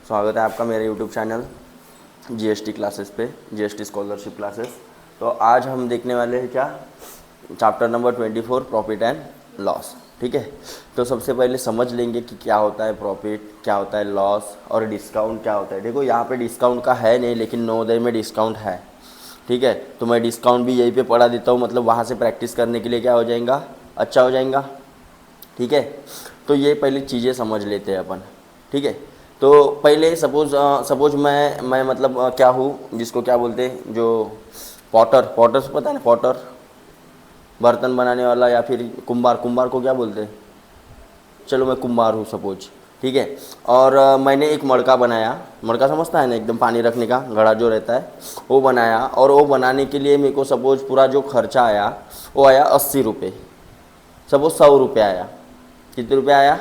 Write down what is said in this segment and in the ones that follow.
स्वागत है आपका मेरे यूट्यूब चैनल जीएसटी क्लासेस पे, जीएसटी स्कॉलरशिप क्लासेस। तो आज हम देखने वाले हैं क्या, chapter number 24 profit and loss. ठीक है, तो सबसे पहले समझ लेंगे कि क्या होता है प्रॉफिट, क्या होता है लॉस और डिस्काउंट क्या होता है। देखो यहाँ पे डिस्काउंट का है नहीं, लेकिन नवोदय में डिस्काउंट है। ठीक है, तो मैं डिस्काउंट भी यहीं पे पढ़ा देता हूँ, मतलब वहाँ से प्रैक्टिस करने के लिए क्या हो जाएगा, अच्छा हो जाएगा। ठीक है, तो ये पहले चीज़ें समझ लेते हैं अपन। ठीक है, तो पहले सपोज मैं मतलब क्या हूँ, जिसको क्या बोलते हैं, जो पॉटर से पता है ना, पॉटर बर्तन बनाने वाला, या फिर कुम्हार को क्या बोलते हैं। चलो मैं कुम्हार हूँ सपोज। ठीक है, और मैंने एक मड़का बनाया, मड़का समझता है ना, एकदम पानी रखने का घड़ा जो रहता है, वो बनाया। और वो बनाने के लिए मेरे को सपोज पूरा जो खर्चा आया वो आया 80 रुपये, सपोज 100 रुपये आया। कितने रुपये आया?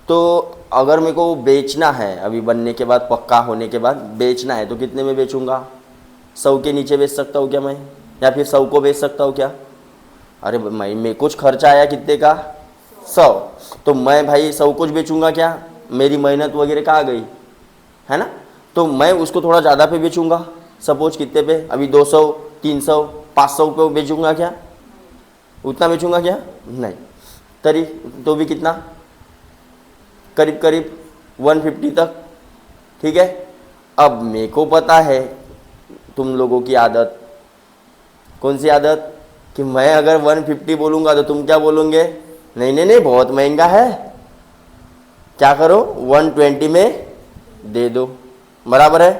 तो अगर मेरे को बेचना है, अभी बनने के बाद, पक्का होने के बाद बेचना है, तो कितने में बेचूंगा? 100 के नीचे बेच सकता हूँ क्या मैं, या फिर 100 को बेच सकता हूँ क्या? अरे भाई मैं कुछ खर्चा आया कितने का, 100, तो मैं भाई 100 कुछ बेचूंगा क्या? मेरी मेहनत वगैरह कहाँ गई, है ना। तो मैं उसको थोड़ा ज़्यादा पे बेचूंगा, सपोज कितने पे, अभी 200, 300, 500 पे बेचूंगा क्या? उतना बेचूंगा क्या? नहीं। तरी तो भी कितना, करीब करीब 150 तक। ठीक है, अब मेरे को पता है तुम लोगों की आदत, कौन सी आदत, कि मैं अगर 150 बोलूँगा तो तुम क्या बोलोगे, नहीं नहीं नहीं बहुत महंगा है, क्या करो 120 में दे दो, बराबर है।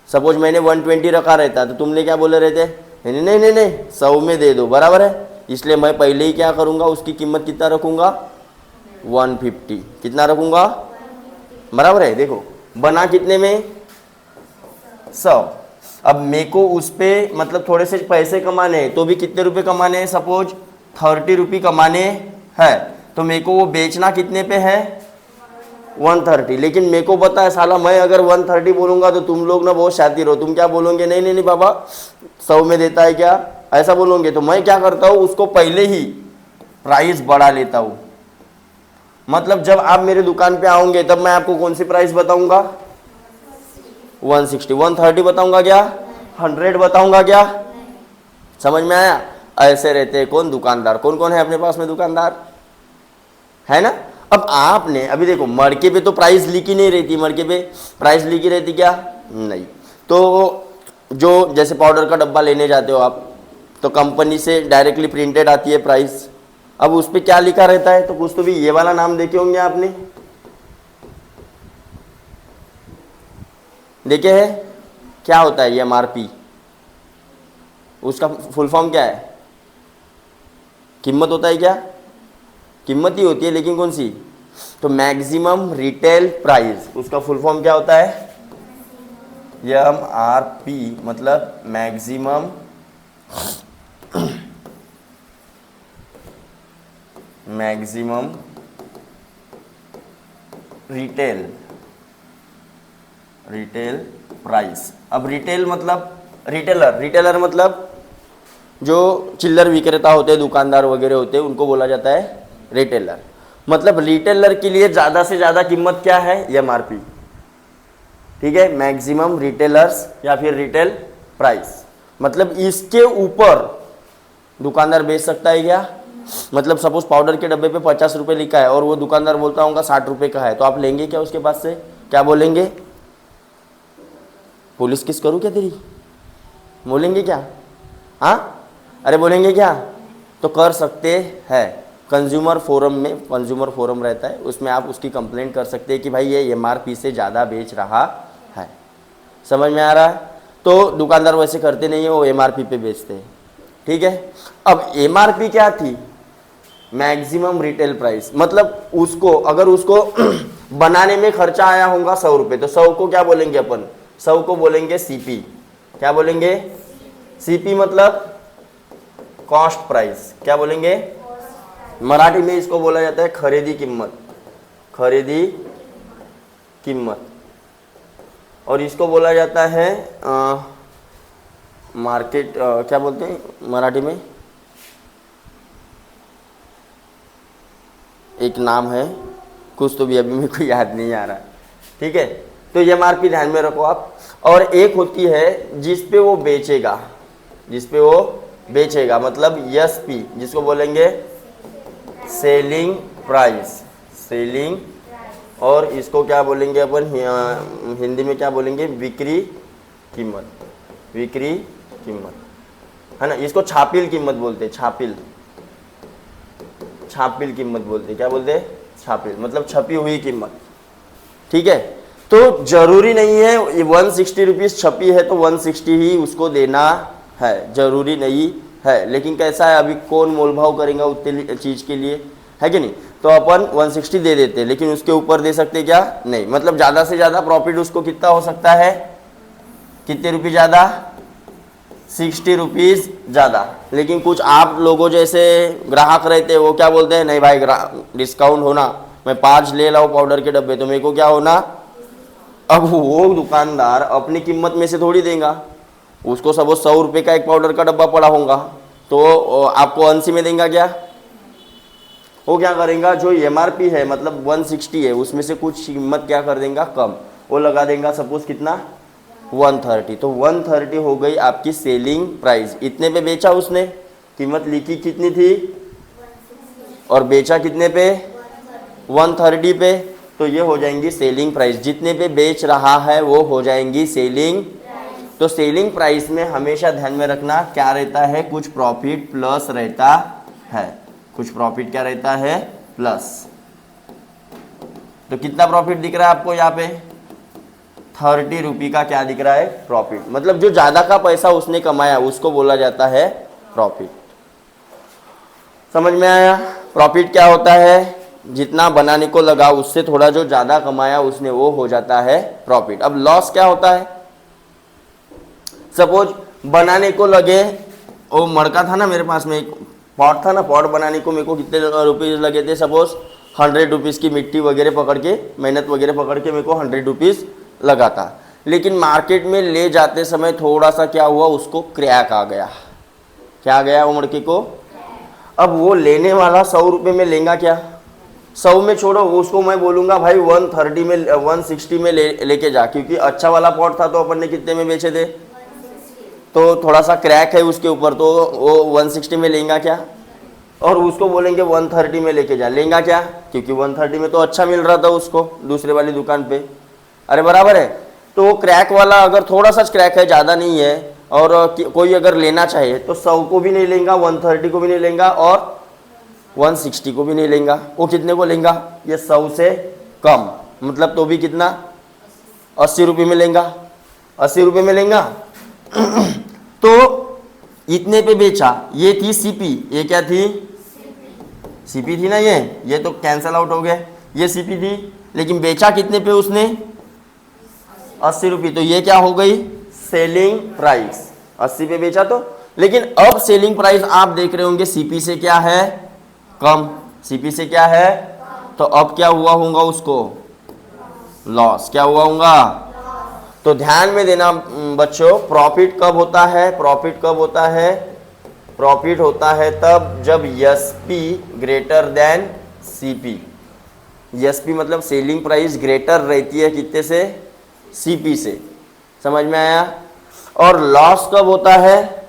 सपोज मैंने 120 रखा रहता तो तुमने क्या बोले रहते, नहीं नहीं नहीं नहीं 100 में दे दो, बराबर है। इसलिए मैं पहले ही क्या करूँगा, उसकी कीमत कितना रखूँगा, 150। कितना रखूँगा, बराबर है। देखो बना कितने में, 100। अब मेरे को उस पर मतलब थोड़े से पैसे कमाने हैं, तो भी कितने रुपए कमाने हैं, सपोज 30 रुपये कमाने हैं, तो मेरे को वो बेचना कितने पे है, 130। लेकिन मेरे को पता है साला, मैं अगर 130 बोलूँगा तो तुम लोग ना बहुत शातिर हो, तुम क्या बोलोगे, नहीं नहीं नहीं बाबा 100 में देता है क्या, ऐसा बोलोगे। तो मैं क्या करता हूँ, उसको पहले ही प्राइस बढ़ा लेता हूँ। मतलब जब आप मेरे दुकान पे आओगे तब मैं आपको कौन सी प्राइस बताऊंगा, 160, 130 बताऊंगा क्या, 100 बताऊंगा क्या? समझ में आया? ऐसे रहते हैं कौन, दुकानदार। कौन कौन है अपने पास में दुकानदार, है ना। अब आपने अभी देखो, मड़के पे तो प्राइस लिखी नहीं रहती, मड़के पे प्राइस लिखी रहती क्या, नहीं। तो जो जैसे पाउडर का डब्बा लेने जाते हो आप, तो कंपनी से डायरेक्टली प्रिंटेड आती है प्राइस। अब उस पर क्या लिखा रहता है, तो कुछ तो भी ये वाला नाम देखे होंगे आपने, देखे है, क्या होता है ये एमआरपी, उसका फुल फॉर्म क्या है, कीमत होता है क्या, कीमत ही होती है, लेकिन कौन सी, तो मैक्सिमम रिटेल प्राइस, उसका फुल फॉर्म क्या होता है, एमआरपी, मतलब मैक्सिमम मैक्सिमम रिटेल प्राइस। अब रिटेल मतलब रिटेलर मतलब जो चिल्लर विक्रेता होते हैं, दुकानदार वगैरह होते हैं, उनको बोला जाता है रिटेलर। मतलब रिटेलर के लिए ज़्यादा से ज़्यादा कीमत क्या है, एमआरपी। ठीक है, मैक्सिमम रिटेलर्स या फिर रिटेल प्राइस, मतलब इसके ऊपर दुकानदार बेच सकता है क्या। मतलब सपोज पाउडर के डब्बे पे 50 रुपये लिखा है और वो दुकानदार बोलता होगा 60 रुपये का है, तो आप लेंगे क्या उसके पास से, क्या बोलेंगे, पुलिस किस करूँ क्या तेरी, बोलेंगे क्या, हाँ अरे बोलेंगे क्या, तो कर सकते हैं। कंज्यूमर फोरम में, कंज्यूमर फोरम रहता है, उसमें आप उसकी कंप्लेंट कर सकते हैं कि भाई ये एमआरपी से ज़्यादा बेच रहा है। समझ में आ रहा है? तो दुकानदार वैसे करते नहीं है, वो एमआरपी पे बेचते हैं। ठीक है, अब एमआरपी क्या थी, मैक्सिमम रिटेल प्राइस। मतलब उसको अगर उसको बनाने में खर्चा आया होगा 100 रुपये, तो 100 को क्या बोलेंगे अपन, 100 को बोलेंगे सीपी। क्या बोलेंगे, सीपी मतलब कॉस्ट प्राइस। क्या बोलेंगे, मराठी में इसको बोला जाता है खरीदी कीमत, खरीदी कीमत। और इसको बोला जाता है मार्केट, क्या बोलते हैं मराठी में, एक नाम है कुछ तो भी, अभी मेरे को याद नहीं आ रहा। ठीक है, तो एमआरपी ध्यान में रखो आप। और एक होती है जिस पे वो बेचेगा, जिस पे वो बेचेगा, मतलब एसपी, जिसको बोलेंगे सेलिंग प्राइस, सेलिंग, और इसको क्या बोलेंगे अपन हिंदी में क्या बोलेंगे, बिक्री कीमत, बिक्री कीमत, है ना। इसको छापिल कीमत बोलते हैं, छापिल, छापिल कीमत बोलते हैं। क्या बोलते हैं? छापिल, मतलब छपी हुई कीमत। ठीक है, तो जरूरी नहीं है 160 रुपीज़ छपी है तो 160 ही उसको देना है, जरूरी नहीं है। लेकिन कैसा है, अभी कौन मोल भाव करेगा उतनी चीज़ के लिए, है कि नहीं। तो अपन 160 दे देते, लेकिन उसके ऊपर दे सकते क्या? नहीं। मतलब ज़्यादा से ज़्यादा प्रॉफिट उसको कितना हो सकता है, कितने रुपये ज़्यादा? 60 रुपीज़ ज़्यादा। लेकिन कुछ आप लोगों जैसे ग्राहक रहते हैं, वो क्या बोलते हैं, नहीं भाई डिस्काउंट होना, मैं 5 ले लाऊं पाउडर के डब्बे तो मेरे को क्या होना। अब वो दुकानदार अपनी कीमत में से थोड़ी देगा, उसको सब 100 रुपये का एक पाउडर का डब्बा पड़ा होगा, तो आपको 80 में देगा क्या? वो क्या करेगा, जो एमआरपी है मतलब 160 है, उसमें से कुछ कीमत क्या कर देगा, कम, वो लगा देगा सपोज कितना, 130। तो 130 हो गई आपकी सेलिंग प्राइस। इतने पे बेचा उसने, कीमत लिखी कितनी थी और बेचा कितने पे, 130 पे, तो ये हो जाएंगी सेलिंग प्राइस। जितने पे बेच रहा है वो हो जाएंगी सेलिंग। तो सेलिंग प्राइस में हमेशा ध्यान में रखना क्या रहता है, कुछ प्रॉफिट प्लस रहता है, कुछ प्रॉफिट क्या रहता है, प्लस। तो कितना प्रॉफिट दिख रहा है आपको यहाँ पे, 30 रुपये का क्या दिख रहा है, प्रॉफिट। मतलब जो ज्यादा का पैसा उसने कमाया उसको बोला जाता है प्रॉफिट। समझ में आया? प्रॉफिट क्या होता है, जितना बनाने को लगा उससे थोड़ा जो ज्यादा कमाया उसने, वो हो जाता है प्रॉफिट। अब लॉस क्या होता है, सपोज बनाने को लगे, वो मड़का था ना मेरे पास में, एक पॉट था ना, पॉट बनाने को मेरे को कितने रुपीज़ लगे थे, सपोज 100 रुपीज़ की मिट्टी वगैरह पकड़ के, मेहनत वगैरह पकड़ के मेरे को 100 रुपीज़ लगा था। लेकिन मार्केट में ले जाते समय थोड़ा सा क्या हुआ, उसको क्रैक आ गया। क्या आ गया वो मड़के को? अब वो लेने वाला 100 रुपये में लेगा क्या, 100 में छोड़ो, उसको मैं बोलूँगा भाई 130 में 160 में लेके जा, क्योंकि अच्छा वाला पॉट था तो अपन ने कितने में बेचे थे, तो थोड़ा सा क्रैक है उसके ऊपर, तो वो 160 में लेगा क्या, और उसको बोलेंगे 130 में लेके जा, लेगा क्या, क्योंकि 130 में तो अच्छा मिल रहा था उसको दूसरे वाली दुकान पे। अरे बराबर है। तो वो क्रैक वाला अगर थोड़ा सा क्रैक है, ज़्यादा नहीं है, और कोई अगर लेना चाहे तो 100 को भी नहीं लेगा, 130 को भी नहीं लेगा, और 160 को भी नहीं लेगा। वो कितने को लेगा, ये 100 से कम, मतलब तो भी कितना, 80 रुपये में लेगा, 80 रुपये में लेगा। तो इतने पे बेचा, ये थी सीपी, ये क्या थी, सीपी थी ना, ये तो कैंसल आउट हो गए, ये सीपी थी। लेकिन बेचा कितने पे उसने, 80 रुपये, तो ये क्या हो गई, सेलिंग प्राइस। 80 पे बेचा तो, लेकिन अब सेलिंग प्राइस आप देख रहे होंगे सीपी से क्या है, कम, सीपी से क्या है, तो अब क्या हुआ होगा उसको, लॉस। क्या हुआ होगा, तो ध्यान में देना बच्चों, प्रॉफिट कब होता है, प्रॉफिट कब होता है, प्रॉफिट होता है तब जब SP greater than CP. SP मतलब सेलिंग प्राइस ग्रेटर रहती है कितने से, सीपी से। समझ में आया? और लॉस कब होता है,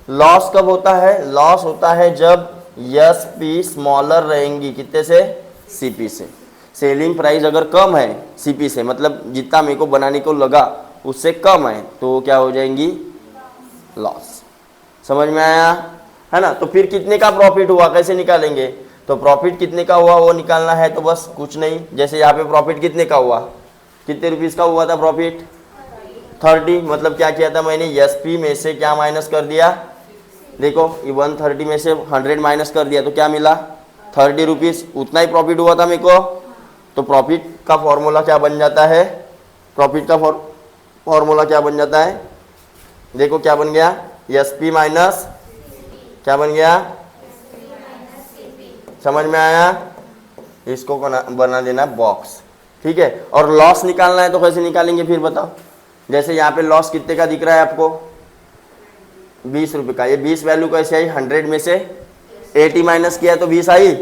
लॉस कब होता है, लॉस होता है जब एसपी स्मॉलर रहेंगी कितने से, सीपी से। सेलिंग प्राइस अगर कम है सीपी से, मतलब जितना मेरे को बनाने को लगा उससे कम है, तो क्या हो जाएंगी, लॉस। समझ में आया है ना? तो फिर कितने का प्रॉफिट हुआ, कैसे निकालेंगे, तो प्रॉफिट कितने का हुआ वो निकालना है। तो बस कुछ नहीं, जैसे यहाँ पे प्रॉफिट कितने का हुआ, कितने रुपीज़ का हुआ था प्रॉफिट, 30। मतलब क्या किया था मैंने, एसपी में से क्या माइनस कर दिया, देखो 130 में से 100 माइनस कर दिया, तो क्या मिला, 30 रुपीज़। उतना ही प्रॉफिट हुआ था मेरे को। तो प्रॉफिट का फॉर्मूला क्या बन जाता है, प्रॉफिट का फॉर्मूला क्या बन जाता है, देखो क्या बन गया, एसपी माइनस क्या बन गया, समझ में आया? इसको बना देना बॉक्स, ठीक है। और लॉस निकालना है तो कैसे निकालेंगे फिर बताओ। जैसे यहाँ पे लॉस कितने का दिख रहा है आपको, 20 रुपये का। ये 20 वैल्यू कैसे आई, 100 में से 80 माइनस किया तो 20 आई,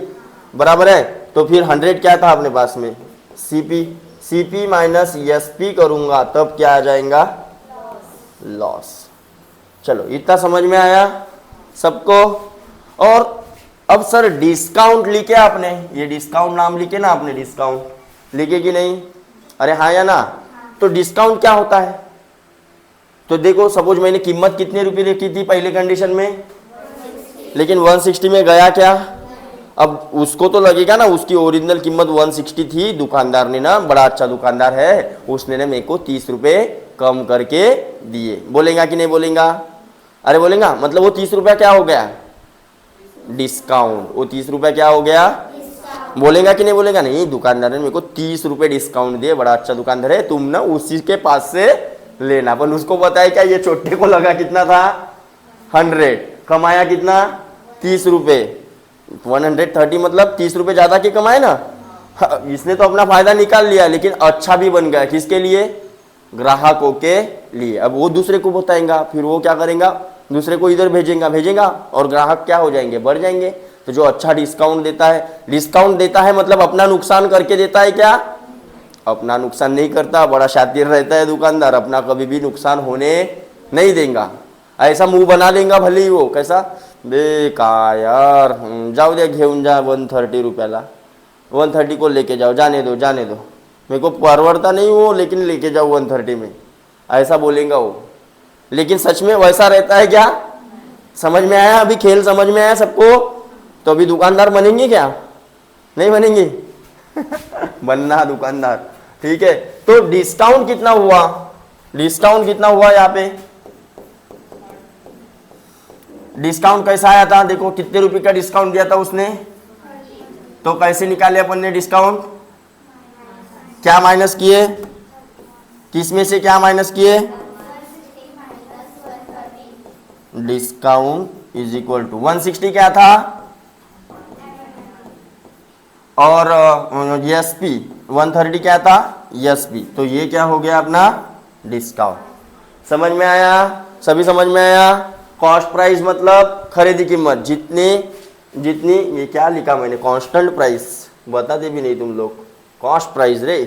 बराबर है। तो फिर 100 क्या था अपने पास में, सीपी। CP माइनस SP करूंगा तब क्या आ जाएगा, लॉस। चलो इतना समझ में आया सबको। और अब सर डिस्काउंट लिखे आपने, ये डिस्काउंट नाम लिखे ना आपने, डिस्काउंट लिखे कि नहीं, अरे हाँ या ना। तो डिस्काउंट क्या होता है, तो देखो सपोज मैंने कीमत कितने रुपए लिखी थी पहले कंडीशन में, लेकिन 160 में गया क्या, अब उसको तो लगेगा ना उसकी ओरिजिनल कीमत 160 थी, दुकानदार ने ना, बड़ा अच्छा दुकानदार है, उसने ना मेरे को 30 रुपए कम करके दिए। बोलेगा कि नहीं बोलेगा, अरे बोलेगा, मतलब वो 30 रुपया क्या हो गया, डिस्काउंट। वो 30 रुपया क्या हो गया, बोलेगा कि नहीं बोलेगा, नहीं दुकानदार ने मेरे को 30 रुपए डिस्काउंट दिए, बड़ा अच्छा दुकानदार है, तुम ना उसी के पास से लेना। पर उसको बताया क्या, ये छोटे को लगा कितना था 100, कमाया कितना 30 रुपए, 130 मतलब 30 रुपए ज्यादा के कमाए ना। इसने तो अपना फायदा निकाल लिया, लेकिन अच्छा भी बन गया, किसके लिए, ग्राहकों के लिए। अब वो दूसरे को बताएगा, फिर वो क्या करेगा, दूसरे को इधर भेजेगा और ग्राहक क्या हो जाएंगे, बढ़ जाएंगे। तो जो अच्छा डिस्काउंट देता है मतलब अपना नुकसान करके देता है क्या, अपना नुकसान नहीं करता, बड़ा शातिर रहता है दुकानदार, अपना कभी भी नुकसान होने नहीं देगा। ऐसा मुंह बना लेगा भले ही वो कैसा, बेका यार जाऊ दे, घेऊन जा 130 रुपयाला, 130 को लेके जाओ, जाने दो मेरे को परवड़ता नहीं वो, लेकिन लेके जाओ 130 में, ऐसा बोलेगा वो। लेकिन सच में वैसा रहता है क्या, समझ में आया, अभी खेल समझ में आया सबको। तो अभी दुकानदार बनेंगे क्या, नहीं बनेंगे बनना दुकानदार, ठीक है। तो डिस्काउंट कितना हुआ, यहाँ पे डिस्काउंट कैसा आया था, देखो कितने रुपए का डिस्काउंट दिया था उसने, तो कैसे निकाले अपन ने डिस्काउंट, क्या माइनस किए, किस में से क्या माइनस किए, डिस्काउंट इज इक्वल टू 160 क्या था, और SP 130 क्या था, SP। तो ये क्या हो गया अपना डिस्काउंट। समझ में आया, सभी समझ में आया। कॉस्ट प्राइस मतलब खरीदी कीमत, जितनी ये क्या लिखा मैंने, कांस्टेंट प्राइस, बताते भी नहीं तुम लोग, कॉस्ट प्राइस रे,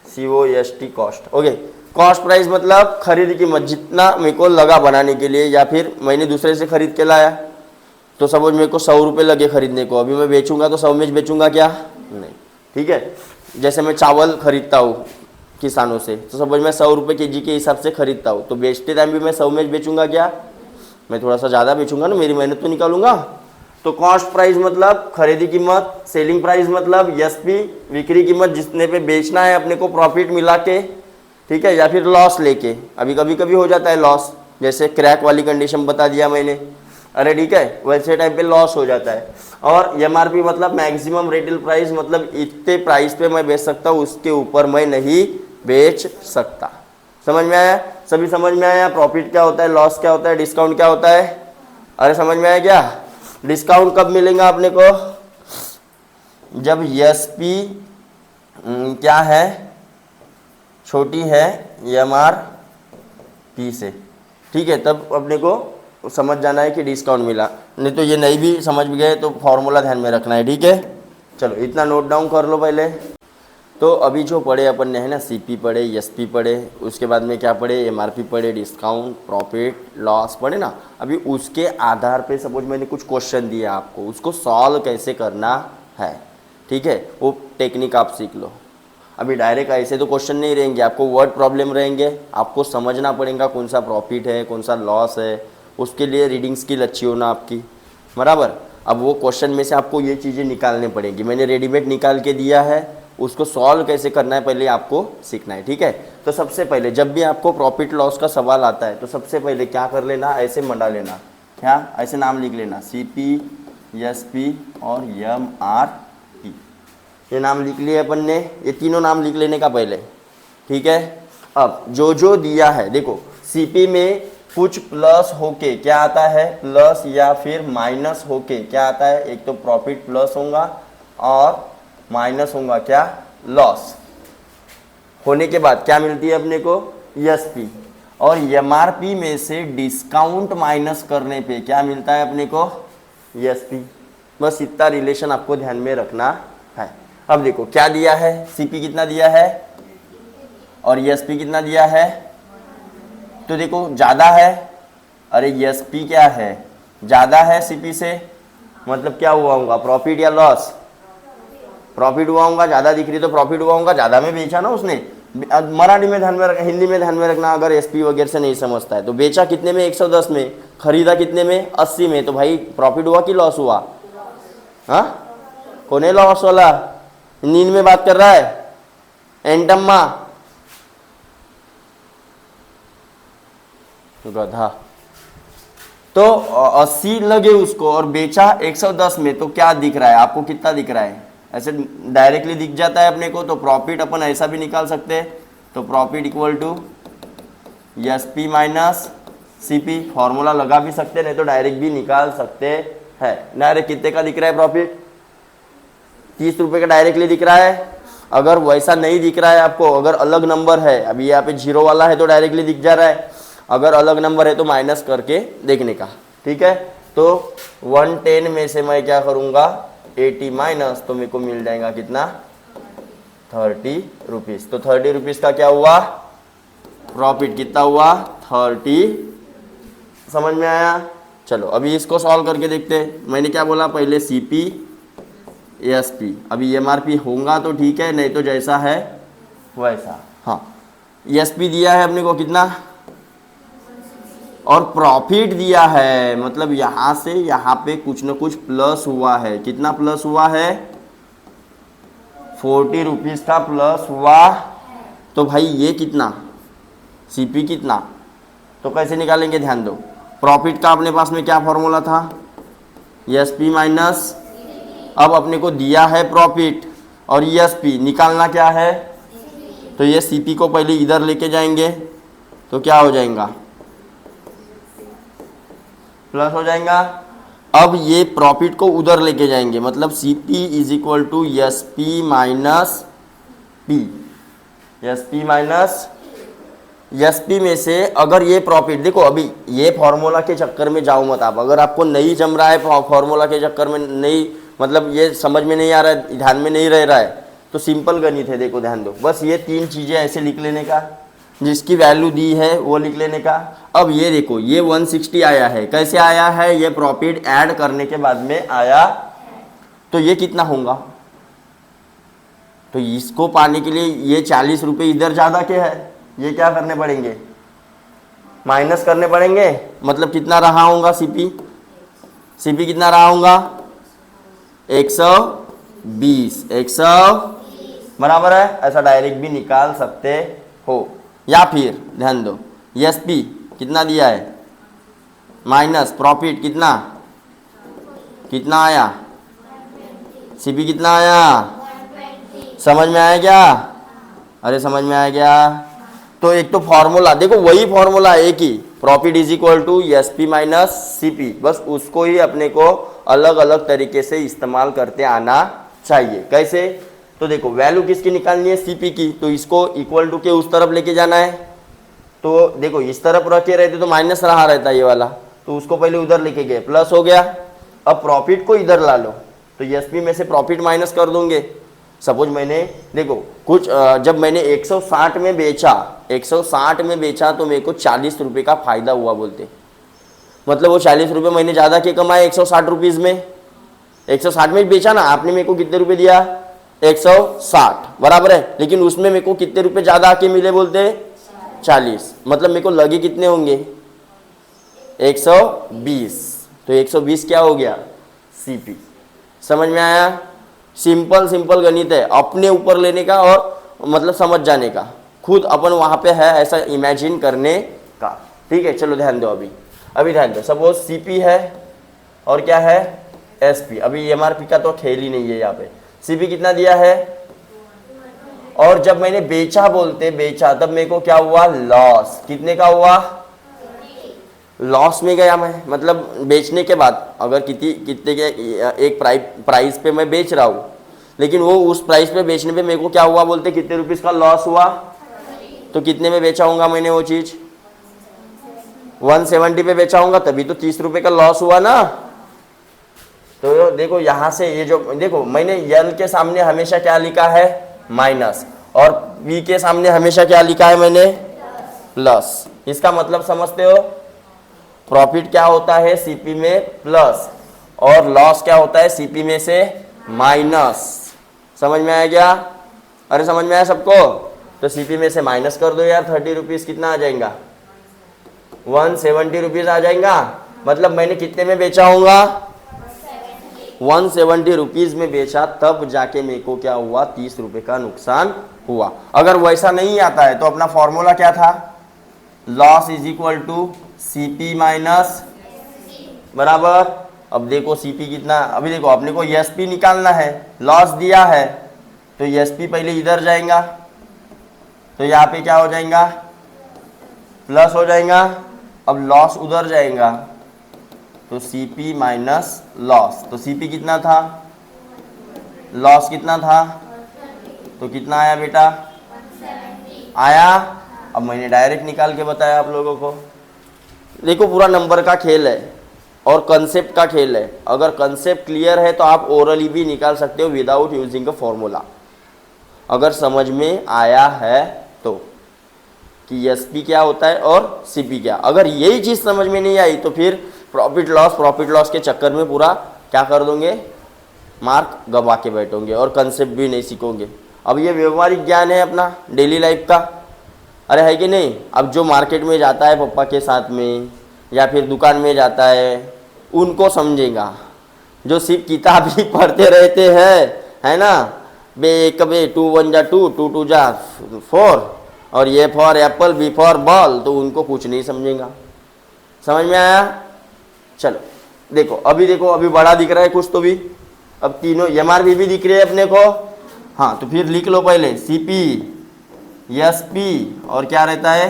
COST cost, okay. Cost price मतलब खरीदी कीमत, जितना मेरे को लगा बनाने के लिए, या फिर मैंने दूसरे से खरीद के लाया, तो सपोज मेरे को 100 रुपये लगे खरीदने को, अभी मैं बेचूंगा तो 100 में बेचूंगा क्या, नहीं, ठीक है। जैसे मैं चावल खरीदता हूँ किसानों से, तो सपोज मैं 100 रुपये kg के हिसाब से खरीदता हूँ, तो बेचते टाइम भी मैं 100 में बेचूंगा क्या, मैं थोड़ा सा ज़्यादा बेचूंगा ना, मेरी मेहनत तो निकालूंगा। तो कॉस्ट प्राइस मतलब खरीदी कीमत, सेलिंग प्राइस मतलब SP विक्री कीमत, जितने पे बेचना है अपने को प्रॉफिट मिला के, ठीक है, या फिर लॉस लेके। अभी कभी हो जाता है लॉस, जैसे क्रैक वाली कंडीशन बता दिया मैंने, अरे ठीक है, वैसे टाइप पे लॉस हो जाता है। और MRP मतलब मैक्सिमम रिटेल प्राइस, मतलब इतने प्राइस पे मैं बेच सकता हूँ, उसके ऊपर मैं नहीं बेच सकता। समझ में आया, सभी समझ में आया। प्रॉफिट क्या होता है, लॉस क्या होता है, डिस्काउंट क्या होता है, अरे समझ में आया क्या। डिस्काउंट कब मिलेगा अपने को, जब SP क्या है, छोटी है MRP से, ठीक है, तब अपने को समझ जाना है कि डिस्काउंट मिला। नहीं तो ये नहीं भी समझ गए तो फॉर्मूला ध्यान में रखना है, ठीक है। चलो इतना नोट डाउन कर लो पहले। तो अभी जो पढ़े अपन ने है ना, CP पढ़े, SP पढ़े, उसके बाद में क्या पढ़े, MRP पढ़े, डिस्काउंट, प्रॉफिट, लॉस पढ़े ना। अभी उसके आधार पे सपोज मैंने कुछ क्वेश्चन दिए आपको, उसको सॉल्व कैसे करना है, ठीक है, वो टेक्निक आप सीख लो। अभी डायरेक्ट ऐसे तो क्वेश्चन नहीं रहेंगे, आपको वर्ड प्रॉब्लम रहेंगे, आपको समझना पड़ेगा कौन सा प्रॉफिट है, कौन सा लॉस है, उसके लिए रीडिंग स्किल अच्छी होना आपकी, बराबर। अब वो क्वेश्चन में से आपको ये चीज़ें निकालनी पड़ेंगी, मैंने रेडीमेड निकाल के दिया है, उसको सॉल्व कैसे करना है पहले आपको सीखना है, ठीक है। तो सबसे पहले जब भी आपको प्रॉफिट लॉस का सवाल आता है, तो सबसे पहले क्या कर लेना, ऐसे मंडा लेना, क्या ऐसे नाम लिख लेना, CP, SP और MRP, ये नाम लिख लिए अपन ने, ये तीनों नाम लिख लेने का पहले, ठीक है। अब जो दिया है देखो, CP में कुछ प्लस होके क्या आता है, प्लस या फिर माइनस होके क्या आता है, एक तो प्रॉफिट प्लस होगा और माइनस होगा क्या, लॉस। होने के बाद क्या मिलती है अपने को, SP। और MRP में से डिस्काउंट माइनस करने पे क्या मिलता है अपने को, SP। बस इतना रिलेशन आपको ध्यान में रखना है। अब देखो क्या दिया है, सीपी कितना दिया है और एसपी कितना दिया है, तो देखो ज़्यादा है, अरे एसपी क्या है, ज़्यादा है सीपी से, मतलब क्या हुआ होगा, प्रॉफिट या लॉस, प्रॉफिट हुआ होगा, ज़्यादा दिख रही तो प्रॉफिट हुआ होगा, ज़्यादा में बेचा ना उसने। मराठी में ध्यान में रखना, हिंदी में ध्यान में रखना, अगर एसपी वगैरह से नहीं समझता है तो बेचा कितने में 110 में, खरीदा कितने में 80 में, तो भाई प्रॉफिट हुआ कि लॉस हुआ, हाँ कौन है लॉस वाला, नींद में बात कर रहा है एंटम्मा गधा। तो 80 लगे उसको और बेचा 110 में, तो क्या दिख रहा है आपको, कितना दिख रहा है, ऐसे डायरेक्टली दिख जाता है अपने को। तो प्रॉफिट अपन ऐसा भी निकाल सकते हैं, तो profit equal to SP minus CP, formula लगा भी सकते हैं, नहीं तो डायरेक्ट भी निकाल सकते हैं। डायरेक्ट कितने का दिख रहा है प्रॉफिट, 30 रुपये का डायरेक्टली दिख रहा है। अगर वैसा नहीं दिख रहा है आपको, अगर अलग नंबर है, अभी यहाँ पे 0 वाला है तो डायरेक्टली दिख जा रहा है, अगर अलग नंबर है तो माइनस करके देखने का, ठीक है। तो 110 में से मैं क्या करूँगा 80 माइनस, तो मेरे को मिल जाएगा कितना 30 रुपीज़। तो 30 रुपीज़ का क्या हुआ प्रॉफिट, कितना हुआ 30, समझ में आया। चलो अभी इसको सॉल्व करके देखते हैं। मैंने क्या बोला पहले, सीपी एसपी, अभी एमआरपी होगा तो ठीक है, नहीं तो जैसा है वैसा। हाँ एसपी दिया है अपने को कितना, और प्रॉफिट दिया है, मतलब यहाँ से यहाँ पे कुछ न कुछ प्लस हुआ है। कितना प्लस हुआ है, 40 रुपीज़ का प्लस हुआ। तो भाई ये कितना, सीपी कितना, तो कैसे निकालेंगे, ध्यान दो। प्रॉफिट का अपने पास में क्या फॉर्मूला था, एसपी माइनस, अब अपने को दिया है प्रॉफिट और एसपी, निकालना क्या है, तो ये सीपी को पहले इधर लेके जाएंगे तो क्या हो जाएगा, प्लस हो जाएगा। अब ये प्रॉफिट को उधर लेके जाएंगे, मतलब CP is equal to SP minus P, SP minus SP में से अगर ये प्रॉफिट, देखो अभी ये फॉर्मूला के चक्कर में जाओ मत आप, अगर आपको नहीं जम रहा है फॉर्मूला के चक्कर में, नहीं मतलब ये समझ में नहीं आ रहा है, ध्यान में नहीं रह रहा है, तो सिंपल गणित है, देखो ध्यान दो, बस ये 3 चीज़ें ऐसे लिख लेने का, जिसकी वैल्यू दी है वो लिख लेने का। अब ये देखो ये 160 आया है, कैसे आया है, ये प्रॉफिट ऐड करने के बाद में आया, तो ये कितना होगा, तो इसको पाने के लिए ये 40 रुपये इधर ज़्यादा के है, ये क्या करने पड़ेंगे, माइनस करने पड़ेंगे, मतलब कितना रहा होगा सीपी, सीपी कितना रहा होगा 120, 100 बराबर है, ऐसा डायरेक्ट भी निकाल सकते हो। या फिर ध्यान दो एसपी कितना दिया है माइनस प्रॉफिट कितना, कितना आया, सीपी कितना आया, समझ में आया क्या, अरे समझ में आया क्या। तो एक तो फॉर्मूला देखो, वही फॉर्मूला एक ही, profit is equal to SP minus CP, बस उसको ही अपने को अलग अलग तरीके से इस्तेमाल करते आना चाहिए। कैसे, तो देखो वैल्यू किसकी निकालनी है, सीपी की, तो इसको इक्वल टू के उस तरफ लेके जाना है। तो देखो इस तरफ रखे रहते तो माइनस रहा रहता ये वाला, तो उसको पहले उधर लेके गए, प्लस हो गया। अब प्रॉफिट को इधर ला लो, तो एसपी में से प्रॉफिट माइनस कर दोगे। सपोज मैंने देखो कुछ जब मैंने 160 में बेचा, 160 में बेचा तो मेरे को 40 रुपये का फायदा हुआ बोलते, मतलब वो 40 रुपये मैंने ज़्यादा के कमाए 160 रुपीज़ में, 160 में बेचा ना आपने, मेरे को कितने रुपए दिया 160 बराबर है, लेकिन उसमें मेरे को कितने रुपए ज़्यादा आके मिले बोलते 40, मतलब मेरे को लगे कितने होंगे 120, तो 120 क्या हो गया सीपी। समझ में आया, सिंपल सिंपल गणित है, अपने ऊपर लेने का और मतलब समझ जाने का, खुद अपन वहाँ पे है ऐसा इमेजिन करने का। ठीक है, चलो ध्यान दो, अभी ध्यान दो। सपोज सीपी है और क्या है एसपी, अभी एमआरपी का तो खेल ही नहीं है यहाँ पे। सीपी कितना दिया है, और जब मैंने बेचा बेचा तब मेरे को क्या हुआ लॉस, कितने का हुआ लॉस में गया मैं, मतलब बेचने के बाद अगर कितने के एक प्राइस पे मैं बेच रहा हूँ, लेकिन वो उस प्राइस पे बेचने पे मेरे को क्या हुआ बोलते कितने रुपीस का लॉस हुआ, तो कितने में बेचा होगा मैंने वो चीज 170 पे बेचा होगा, तभी तो 30 रुपए का लॉस हुआ ना। तो देखो यहाँ से ये जो देखो मैंने यल के सामने हमेशा क्या लिखा है माइनस, और बी के सामने हमेशा क्या लिखा है मैंने प्लस। इसका मतलब समझते हो, प्रॉफिट क्या होता है सीपी में प्लस, और लॉस क्या होता है सीपी में से माइनस। समझ में आया क्या? अरे समझ में आया सबको? तो सीपी में से माइनस कर दो यार, 30 रुपीज कितना आ जाएगा? 170 रुपीज आ जाएगा। मतलब मैंने कितने में बेचा होगा? 170 रुपीज में बेचा, तब जाके मेरे को क्या हुआ? 30 रुपए का नुकसान हुआ। अगर वैसा नहीं आता है तो अपना फॉर्मूला क्या था? Loss is equal to CP minus बराबर। अब देखो सीपी कितना, अभी देखो अपने को एसपी निकालना है, लॉस दिया है तो एसपी पहले इधर जाएगा, तो यहाँ पे क्या हो जाएगा? प्लस हो जाएगा। अब लॉस उधर जाएगा तो सीपी माइनस लॉस, तो सीपी कितना था? लॉस कितना था? तो कितना आया बेटा? आया। अब मैंने डायरेक्ट निकाल के बताया आप लोगों को। देखो पूरा नंबर का खेल है और कंसेप्ट का खेल है। अगर कंसेप्ट क्लियर है तो आप ओरली भी निकाल सकते हो विदाउट यूजिंग अ फॉर्मूला, अगर समझ में आया है तो, कि एसपी क्या होता है और सीपी क्या। अगर यही चीज़ समझ में नहीं आई तो फिर प्रॉफिट लॉस के चक्कर में पूरा क्या कर दोगे? मार्क गवा के बैठोगे और कंसेप्ट भी नहीं सीखोगे। अब ये व्यवहारिक ज्ञान है अपना डेली लाइफ का, अरे है कि नहीं? अब जो मार्केट में जाता है पापा के साथ में या फिर दुकान में जाता है, उनको समझेगा। जो सिर्फ किताब ही पढ़ते रहते हैं, है ना, बे कबे 2 1 जा 2 2 2 जा 4 और ये for apple B for ball, तो उनको कुछ नहीं समझेगा। समझ में आया? चलो देखो अभी बड़ा दिख रहा है कुछ तो भी। अब तीनों एमआरपी भी दिख रही है अपने को। हाँ तो फिर लिख लो पहले सीपी, एसपी और क्या रहता है?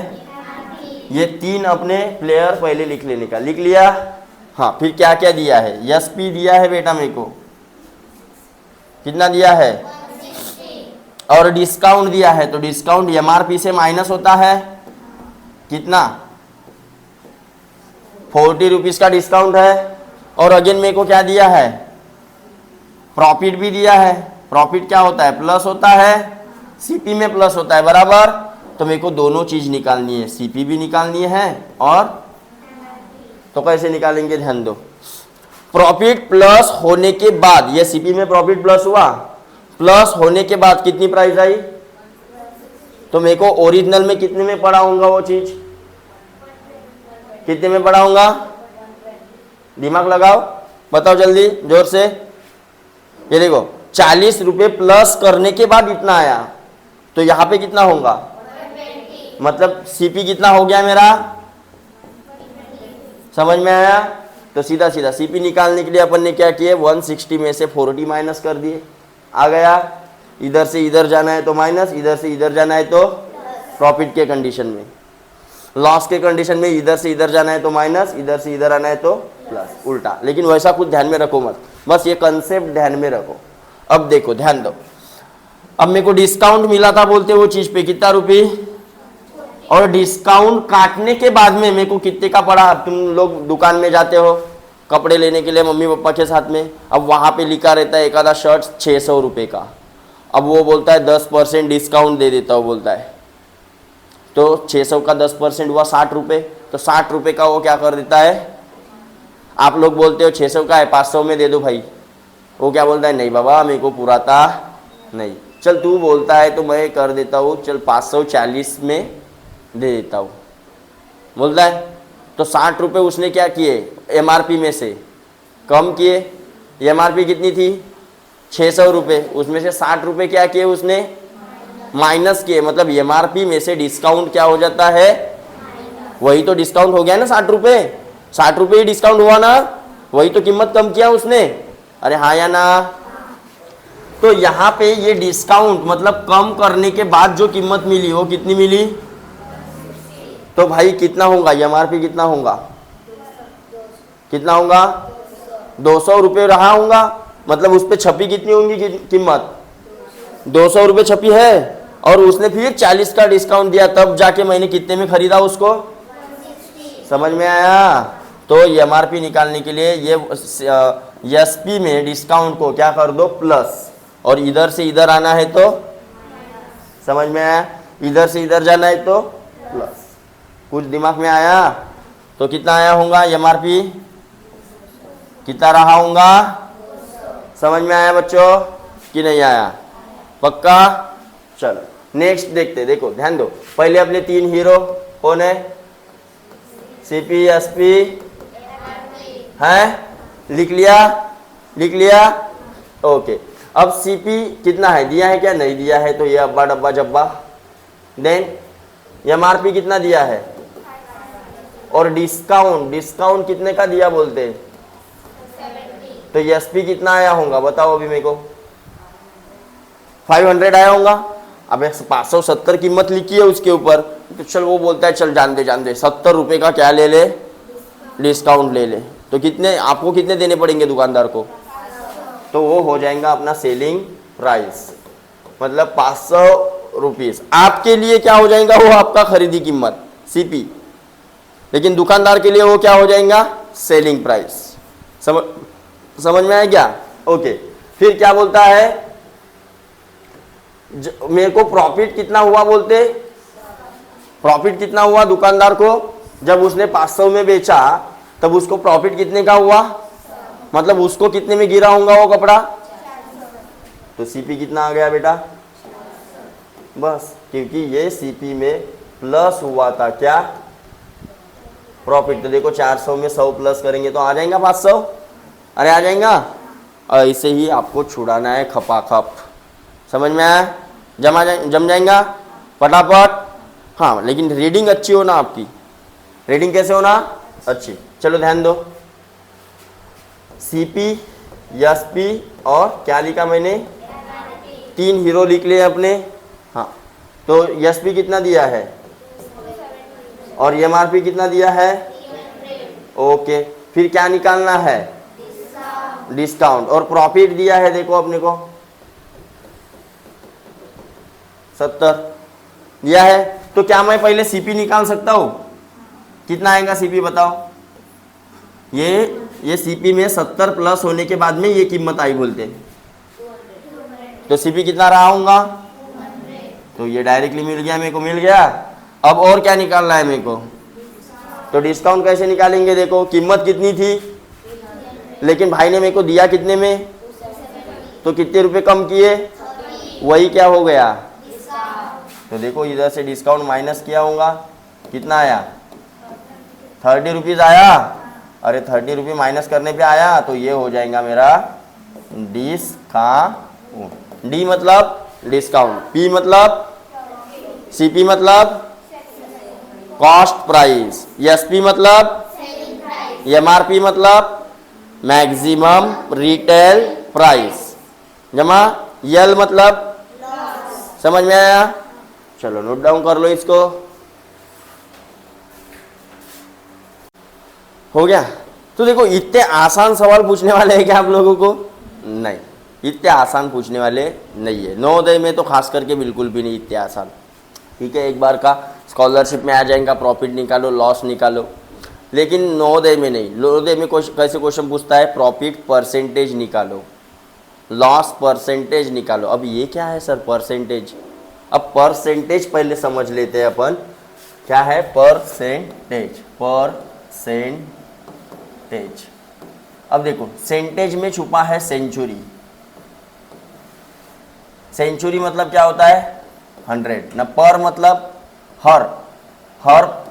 ये तीन अपने प्लेयर पहले लिख लेने का। लिख लिया? हाँ फिर क्या क्या दिया है? एसपी दिया है बेटा मेरे को, कितना दिया है? और डिस्काउंट दिया है, तो डिस्काउंट एमआरपी से माइनस होता है कितना? 40 रुपीज का डिस्काउंट है। और अगेन मेरे को क्या दिया है? प्रॉफिट भी दिया है। प्रॉफिट क्या होता है? प्लस होता है, सीपी में प्लस होता है बराबर। तो मेरे को दोनों चीज निकालनी है, सीपी भी निकालनी है और तो कैसे निकालेंगे ध्यान दो। प्रॉफिट प्लस होने के बाद, ये सीपी में प्रॉफिट प्लस हुआ, प्लस होने के बाद कितनी प्राइस आई? तो मेरे को ओरिजिनल में कितने में पढ़ाऊंगा वो चीज? कितने में पढ़ाऊंगा? दिमाग लगाओ, बताओ जल्दी जोर से। ये देखो 40 रुपए प्लस करने के बाद इतना आया, तो यहां पे कितना होगा? मतलब सीपी कितना हो गया मेरा? समझ में आया? तो सीधा सीधा सीपी निकालने के लिए अपन ने क्या किया? 160 में से 40 माइनस कर दिए, आ गया। इधर से इधर जाना है तो माइनस, इधर से इधर जाना है तो प्रॉफिट के कंडीशन में। लॉस के कंडीशन में इधर से इधर जाना है तो माइनस, इधर से इधर आना है तो प्लस, उल्टा। लेकिन वैसा कुछ ध्यान में रखो मत, बस ये कंसेप्ट ध्यान में रखो। अब देखो ध्यान दो, अब मेरे को डिस्काउंट मिला था बोलते वो चीज पे कितना रुपये, और डिस्काउंट काटने के बाद में मेरे को कितने का पड़ा? अब तुम लोग दुकान में जाते हो कपड़े लेने के लिए मम्मी पापा के साथ में, अब वहां पे लिखा रहता है एक आधा शर्ट 600 रुपये का। अब वो बोलता है 10% डिस्काउंट दे देता हूँ बोलता है, तो 600 का 10% हुआ 60 रुपये, तो 60 रुपये का वो क्या कर देता है? आप लोग बोलते हो 600 का है 500 में दे दो भाई, वो क्या बोलता है? नहीं बाबा मेरे को पुराता नहीं, चल तू बोलता है तो मैं कर देता हूँ, चल 540 में दे देता हूँ बोलता है। तो 60 रुपये उसने क्या किए? एमआरपी में से कम किए। एमआरपी कितनी थी? 600 रुपये, उसमें से 60 रुपये क्या किए उसने? माइनस किए। मतलब एमआरपी में से डिस्काउंट क्या हो जाता है? वही तो डिस्काउंट हो गया ना 60 रुपये, 60 रुपये ही डिस्काउंट हुआ ना, वही तो कीमत कम किया उसने। अरे हाँ या ना? तो यहाँ पे ये डिस्काउंट मतलब कम करने के बाद जो कीमत मिली वो कितनी मिली? तो भाई कितना होगा? एमआरपी कितना होगा? कितना होगा? 200 रुपये रहा होगा। मतलब उस पर छपी कितनी होंगी कीमत? 200 रुपये छपी है, और उसने फिर 40 का डिस्काउंट दिया, तब जाके मैंने कितने में खरीदा उसको? समझ में आया? तो एमआरपी निकालने के लिए ये एसपी में डिस्काउंट को क्या कर दो प्लस, और इधर से इधर आना है तो समझ में आया, इधर से इधर जाना है तो प्लस। कुछ दिमाग में आया? तो कितना आया होगा एमआरपी, कितना रहा होगा? समझ में आया बच्चों कि नहीं आया? पक्का? चलो नेक्स्ट देखते, देखो ध्यान दो, पहले अपने 3 हीरो कौन है? सीपी, एसपी है, लिख लिया, लिख लिया, ओके। अब सीपी कितना है, दिया है क्या? नहीं दिया है, तो ये अब्बा डब्बा जब्बा। देन एमआरपी कितना दिया है, और डिस्काउंट, डिस्काउंट कितने का दिया बोलते हैं? तो एसपी कितना आया होगा बताओ अभी मेरे को? 500 आया होगा। अब 570 कीमत लिखी है उसके ऊपर, तो चल वो बोलता है चल जान दे 70 रुपए का क्या ले ले, डिस्काउंट ले ले। तो कितने आपको कितने देने पड़ेंगे दुकानदार को? तो वो हो जाएगा अपना सेलिंग प्राइस, मतलब 500 रुपीज आपके लिए क्या हो जाएगा? वो आपका खरीदी कीमत सीपी, लेकिन दुकानदार के लिए वो क्या हो जाएगा? Selling price. समझ में आया क्या? ओके। फिर क्या बोलता है? मेरे को प्रॉफिट कितना हुआ बोलते? प्रॉफिट कितना हुआ दुकानदार को? जब उसने 500 में बेचा तब उसको प्रॉफिट कितने का हुआ, मतलब उसको कितने में गिरा होगा वो कपड़ा? तो सीपी कितना आ गया बेटा? बस, क्योंकि ये सीपी में प्लस हुआ था क्या? प्रॉफिट। तो देखो 400 में 100 प्लस करेंगे तो आ जाएगा 500, अरे आ जाएगा। ऐसे ही आपको छुड़ाना है खपाखप, समझ में आया? जम जाएगा फटाफट। हाँ, लेकिन रीडिंग अच्छी हो ना आपकी। रीडिंग कैसे होना? अच्छी। चलो ध्यान दो, सीपी, एसपी और क्या लिखा मैंने? 3 हीरो लिख लिए अपने। हाँ, तो एसपी कितना दिया है और एमआरपी कितना दिया है? ओके। फिर क्या निकालना है? डिस्काउंट। और प्रॉफिट दिया है देखो अपने को 70 दिया है। तो क्या मैं पहले सीपी निकाल सकता हूं? कितना आएगा सीपी बताओ? ये सीपी में 70 प्लस होने के बाद में ये कीमत आई बोलते हैं, तो सीपी कितना रहा होगा? तो ये डायरेक्टली मिल गया, मेरे को मिल गया। अब और क्या निकालना है मेरे को? तो डिस्काउंट कैसे निकालेंगे? देखो कीमत कितनी थी, लेकिन भाई ने मेरे को दिया कितने में? तो कितने रुपए कम किए? वही क्या हो गया? तो देखो इधर से डिस्काउंट माइनस किया होगा, कितना आया? 30 रुपीज आया। अरे 30 रुपये माइनस करने पे आया, तो ये हो जाएगा मेरा डिस्काउंट। डी मतलब डिस्काउंट, पी मतलब सीपी मतलब कॉस्ट प्राइस, एसपी मतलब एमआरपी मतलब मैक्सिमम रिटेल प्राइस, जमा यल मतलब समझ में आया? चलो नोट डाउन कर लो इसको। हो गया? तो देखो इतने आसान सवाल पूछने वाले हैं क्या आप लोगों को? नहीं, इतने आसान पूछने वाले नहीं है। नवोदय में तो खास करके बिल्कुल भी नहीं इतने आसान। ठीक है, एक बार का स्कॉलरशिप में आ जाएगा, प्रॉफिट निकालो, लॉस निकालो, लेकिन नवोदय में नहीं। नवोदय में कैसे क्वेश्चन पूछता है? प्रॉफिट परसेंटेज निकालो, लॉस परसेंटेज निकालो। अब ये क्या है सर परसेंटेज? अब परसेंटेज पहले समझ लेते हैं अपन, क्या है परसेंटेज? परसेंटेज। अब देखो सेंटेज में छुपा है सेंचुरी। सेंचुरी मतलब क्या होता है? 100 ना। पर मतलब हर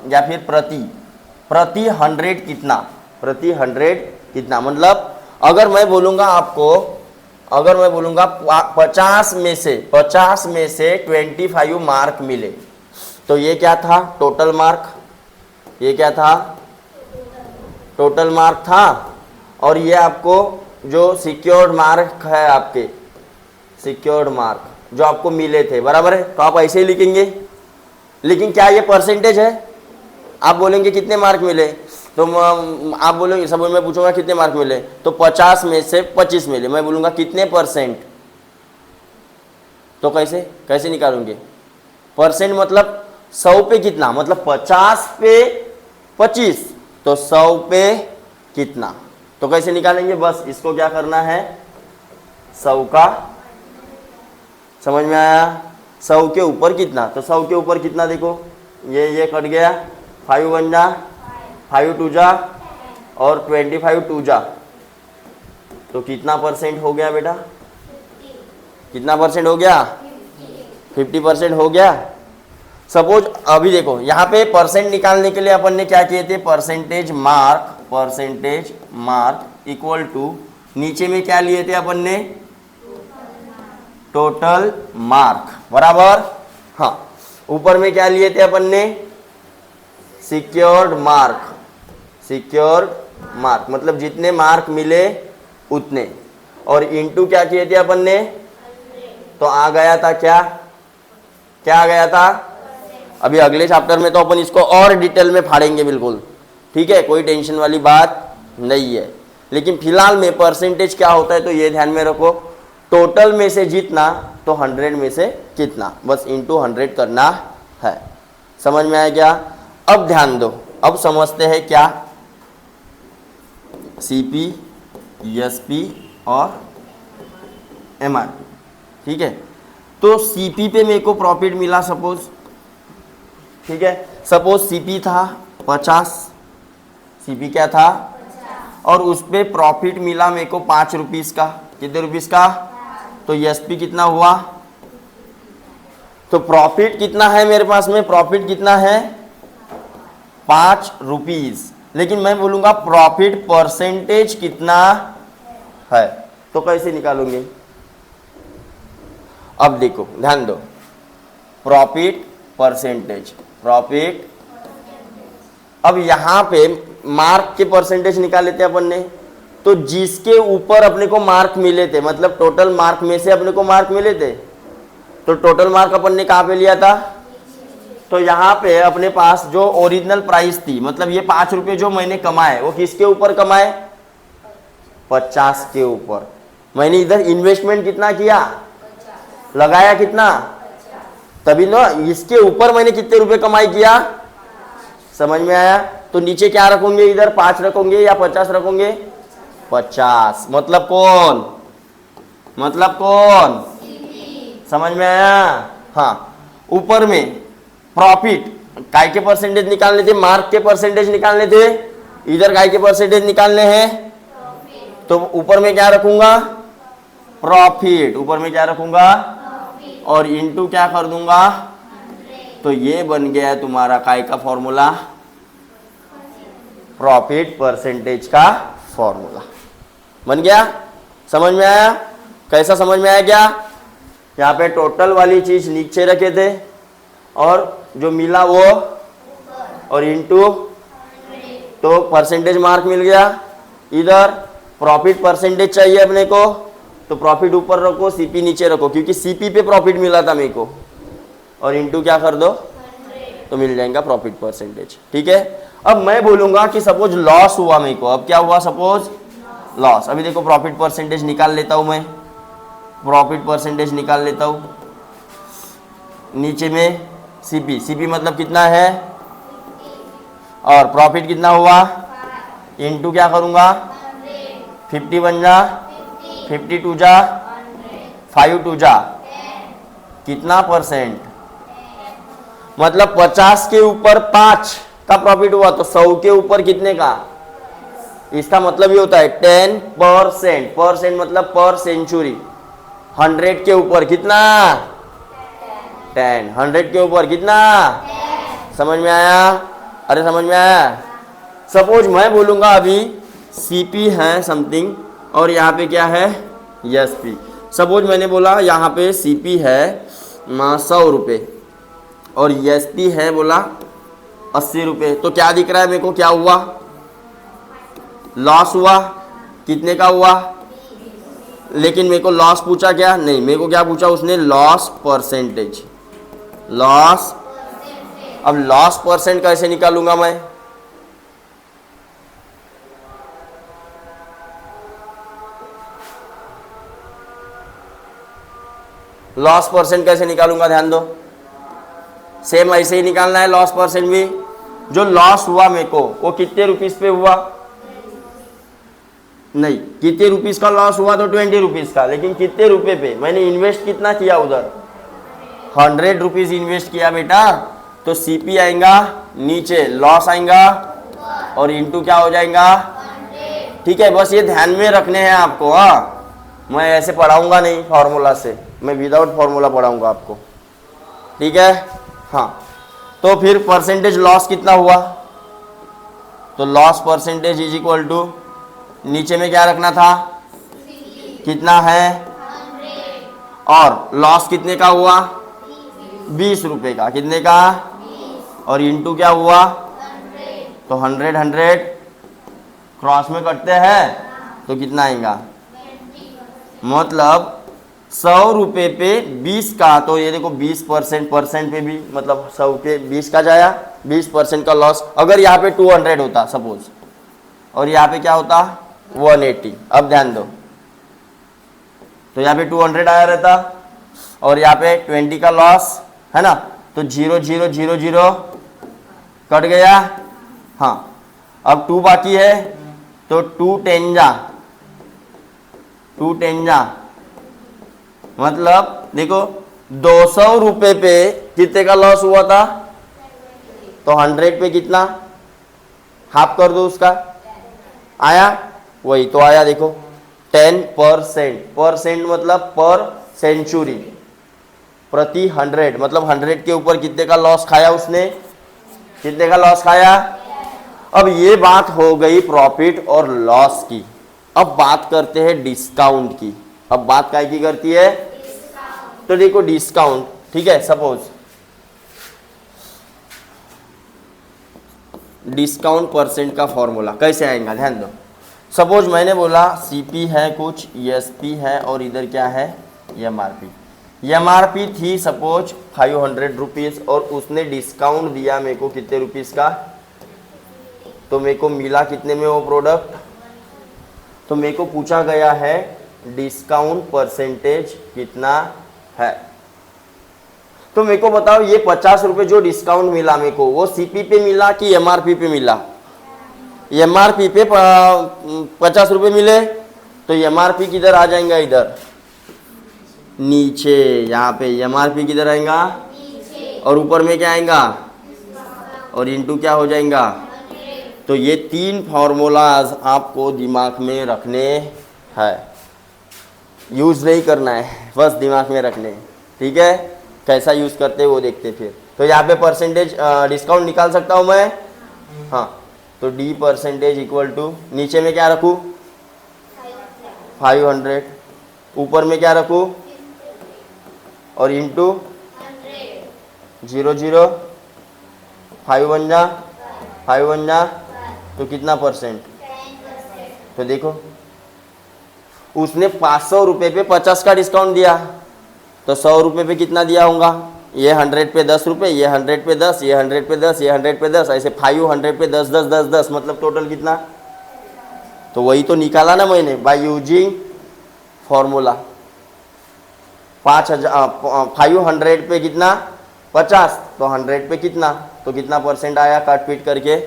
या फिर प्रति 100 कितना? प्रति 100 कितना? मतलब अगर मैं बोलूँगा आपको, अगर मैं बोलूँगा 50 में से 25 मार्क मिले, तो ये क्या था? Total mark. ये क्या था? टोटल मार्क था। और ये आपको जो सिक्योर्ड मार्क है, आपके सिक्योर्ड मार्क जो आपको मिले थे, बराबर है? तो आप ऐसे ही लिखेंगे। लेकिन क्या ये परसेंटेज है? आप बोलेंगे कितने मार्क मिले, तो आप बोलोगे, सब मैं पूछूंगा कितने मार्क मिले, तो 50 में से 25 मिले। मैं बोलूँगा कितने परसेंट, तो कैसे निकालूंगे? परसेंट मतलब 100 पे कितना, मतलब 50 पे 25, तो 100 पे कितना? तो कैसे निकालेंगे, बस इसको क्या करना है, 100 का, समझ में आया, 100 के ऊपर कितना, तो 100 के ऊपर कितना, देखो ये कट गया, 5 1 जा, 5 2 जा और 25 2 जा, तो कितना परसेंट हो गया बेटा, कितना परसेंट हो गया, 50% हो गया। सपोज अभी देखो यहाँ पे परसेंट निकालने के लिए अपन ने क्या किए थे, परसेंटेज मार्क इक्वल टू, नीचे में क्या लिए थे अपन ने, टोटल मार्क, बराबर, हाँ, ऊपर में क्या लिए थे अपन ने, सिक्योर्ड मार्क, मतलब जितने मार्क मिले उतने, और इनटू क्या किए थे अपन ने, तो आ गया था क्या आ गया था, अभी अगले चैप्टर में तो अपन इसको और डिटेल में फाड़ेंगे बिल्कुल, ठीक है, कोई टेंशन वाली बात नहीं है, लेकिन फिलहाल में परसेंटेज क्या होता है तो ये ध्यान में रखो, टोटल में से जितना तो 100 में से कितना, बस इंटू 100 करना है। समझ में आया क्या? अब ध्यान दो, अब समझते हैं क्या सीपी, एसपी और एमआरपी, ठीक है। तो सीपी पे मेरे को प्रॉफिट मिला सपोज, ठीक है, सपोज सीपी था 50, सीपी क्या था 50, और उस पे प्रॉफिट मिला मेरे को 5 रुपीस का, कितने रुपीस का, तो एसपी कितना हुआ, तो प्रॉफिट कितना है मेरे पास में, प्रॉफिट कितना है 5 रुपीस, लेकिन मैं बोलूंगा प्रॉफिट परसेंटेज कितना है, तो कैसे निकालूंगे, अब देखो ध्यान दो, प्रॉफिट परसेंटेज, प्रॉफिट, अब यहां पे मार्क के परसेंटेज निकाल लेते हैं अपन ने, तो जिसके ऊपर अपने को मार्क मिले थे, मतलब टोटल मार्क में से अपने को मार्क मिले थे, तो टोटल मार्क अपन ने कहां पे लिया था, तो यहाँ पे अपने पास जो ओरिजिनल प्राइस थी, मतलब ये 5 रुपए जो मैंने कमाए वो किसके ऊपर कमाए, 50 के ऊपर। मैंने इधर इन्वेस्टमेंट कितना किया, लगाया कितना, तभी ना इसके ऊपर मैंने कितने रुपए कमाई किया, समझ में आया। तो नीचे क्या रखोगे, इधर 5 रखोगे या 50 रखोगे, 50, मतलब कौन, समझ में आया, हाँ। ऊपर में प्रॉफिट काय के परसेंटेज निकालने थे, मार्क के परसेंटेज निकालने थे, इधर काय के परसेंटेज निकालने हैं, तो ऊपर में क्या रखूंगा, प्रॉफिट, ऊपर में क्या रखूंगा, और इनटू क्या कर दूंगा, तो ये बन गया तुम्हारा काय का फॉर्मूला, प्रॉफिट परसेंटेज का फॉर्मूला बन गया। समझ में आया, कैसा समझ में आया क्या, यहाँ पे टोटल वाली चीज नीचे रखे थे और जो मिला वो, और इनटू, तो परसेंटेज मार्क मिल गया, इधर प्रॉफिट परसेंटेज चाहिए अपने को, तो प्रॉफिट ऊपर रखो, सीपी नीचे रखो, क्योंकि सीपी पे प्रॉफिट मिला था मेरे को, और इनटू क्या कर दो, तो मिल जाएगा प्रॉफिट परसेंटेज, ठीक है। अब मैं बोलूंगा कि सपोज लॉस हुआ मेरे को, अब क्या हुआ, सपोज लॉस, अभी देखो प्रॉफिट परसेंटेज निकाल लेता हूं मैं, प्रॉफिट परसेंटेज निकाल लेता हूं, नीचे में सीपी, सीपी मतलब कितना है, और प्रॉफिट कितना हुआ, इनटू क्या करूंगा, 50 बन जा, 52 जा, 52 जा, कितना परसेंट, मतलब 50 के ऊपर 5 का प्रॉफिट हुआ, तो 100 के ऊपर कितने का, इसका मतलब ये होता है 10%, परसेंट मतलब पर सेंचुरी, 100 के ऊपर कितना, 10, 100 के ऊपर कितना, समझ में आया, अरे समझ में आया। सपोज मैं बोलूंगा अभी सीपी है समथिंग, और यहाँ पे क्या है, एसपी, सपोज मैंने बोला यहाँ पे सीपी है 100 रुपये और एसपी है बोला 80 रुपये, तो क्या दिख रहा है मेरे को, क्या हुआ, लॉस हुआ, कितने का हुआ, लेकिन मेरे को लॉस पूछा क्या, नहीं, मेरे को क्या पूछा उसने, लॉस परसेंटेज, लॉस। अब लॉस परसेंट कैसे निकालूंगा मैं, लॉस परसेंट कैसे निकालूंगा, ध्यान दो, सेम ऐसे ही निकालना है लॉस परसेंट भी। जो लॉस हुआ मेरे को वो कितने रुपीस पे हुआ, नहीं, कितने रुपीज़ का लॉस हुआ तो 20 रुपीज़ का, लेकिन कितने रुपए पे मैंने इन्वेस्ट कितना किया उधर 100 रुपीज़ इन्वेस्ट किया बेटा, तो सीपी आएगा नीचे, लॉस आएगा और इंटू क्या हो जाएगा, ठीक है। बस ये ध्यान में रखने हैं आपको। हाँ, मैं ऐसे पढ़ाऊंगा नहीं फार्मूला से, मैं विदाउट फार्मूला पढ़ाऊंगा आपको, ठीक है। हाँ, तो फिर परसेंटेज लॉस कितना हुआ, तो loss percentage is equal to, नीचे में क्या रखना था, कितना है, और लॉस कितने का हुआ, 20 रुपए का, कितने का, और इंटू क्या हुआ, तो 100 क्रॉस में कटते हैं तो कितना आएगा, मतलब 100 रुपये पे 20 का, तो ये देखो 20% परसेंट पे भी, मतलब 100 के 20 का जाया, 20% का लॉस। अगर यहाँ पे 200 होता सपोज, और यहाँ पे क्या होता 180, अब ध्यान दो, तो यहाँ पे 200 आया रहता और यहाँ पे 20 का लॉस है ना, तो 0 0 0 0 कट गया। हाँ, अब 2 बाकी है, तो 2 10 जा, मतलब देखो 200 रुपए पे कितने का लॉस हुआ था, तो 100 पे कितना, हाफ कर दो उसका, आया वही तो आया, देखो 10%, परसेंट मतलब पर सेंचुरी, प्रति 100, मतलब 100 के ऊपर कितने का लॉस खाया उसने, कितने का लॉस खाया। अब ये बात हो गई प्रॉफिट और लॉस की। अब बात करते हैं डिस्काउंट की। अब बात काय की करती है, तो देखो डिस्काउंट, ठीक है। सपोज डिस्काउंट परसेंट का फॉर्मूला कैसे आएगा, ध्यान दो। सपोज मैंने बोला सीपी है कुछ, एसपी है, और इधर क्या है, एमआरपी थी सपोज 500 रुपीज़, और उसने डिस्काउंट दिया मेरे को कितने रुपीज़ का, तो मेरे को मिला कितने में वो प्रोडक्ट, तो मेरे को पूछा गया है डिस्काउंट परसेंटेज कितना है। तो मेरे को बताओ ये 50 रुपये जो डिस्काउंट मिला मेरे को, वो सीपी पे मिला कि एमआरपी पे मिला, एमआरपी पे 50 रुपये मिले, तो एमआरपी किधर आ जाएगा, इधर नीचे, यहाँ पे एमआरपी किधर आएगा, और ऊपर में क्या आएगा, और इंटू क्या हो जाएगा। तो ये 3 फार्मूलाज आपको दिमाग में रखने हैं, यूज़ नहीं करना है, बस दिमाग में रखने, ठीक है। कैसा यूज़ करते हैं वो देखते फिर। तो यहाँ पे परसेंटेज डिस्काउंट निकाल सकता हूँ मैं, हाँ, तो डी परसेंटेज इक्वल टू, नीचे में क्या रखूँ 500, ऊपर में क्या रखूँ, और इंटू 0 0 5 1 जा, तो कितना परसेंट, तो देखो उसने 500 रुपये पे 50 का डिस्काउंट दिया, तो 100 रुपये पे कितना दिया होगा, ये 100 पे 10 रुपये, ये 100 पे 10, ये 100 पे 10, ये 100 पे 10, ऐसे 500 पे 10 10 10 10, मतलब टोटल कितना, तो वही तो निकाला ना मैंने बाय यूजिंग फॉर्मूला। 500 पे कितना 50, तो 100 पे कितना, तो कितना परसेंट आया, काट पीट करके,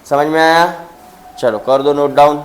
समझ में आया। चलो कर दो नोट डाउन।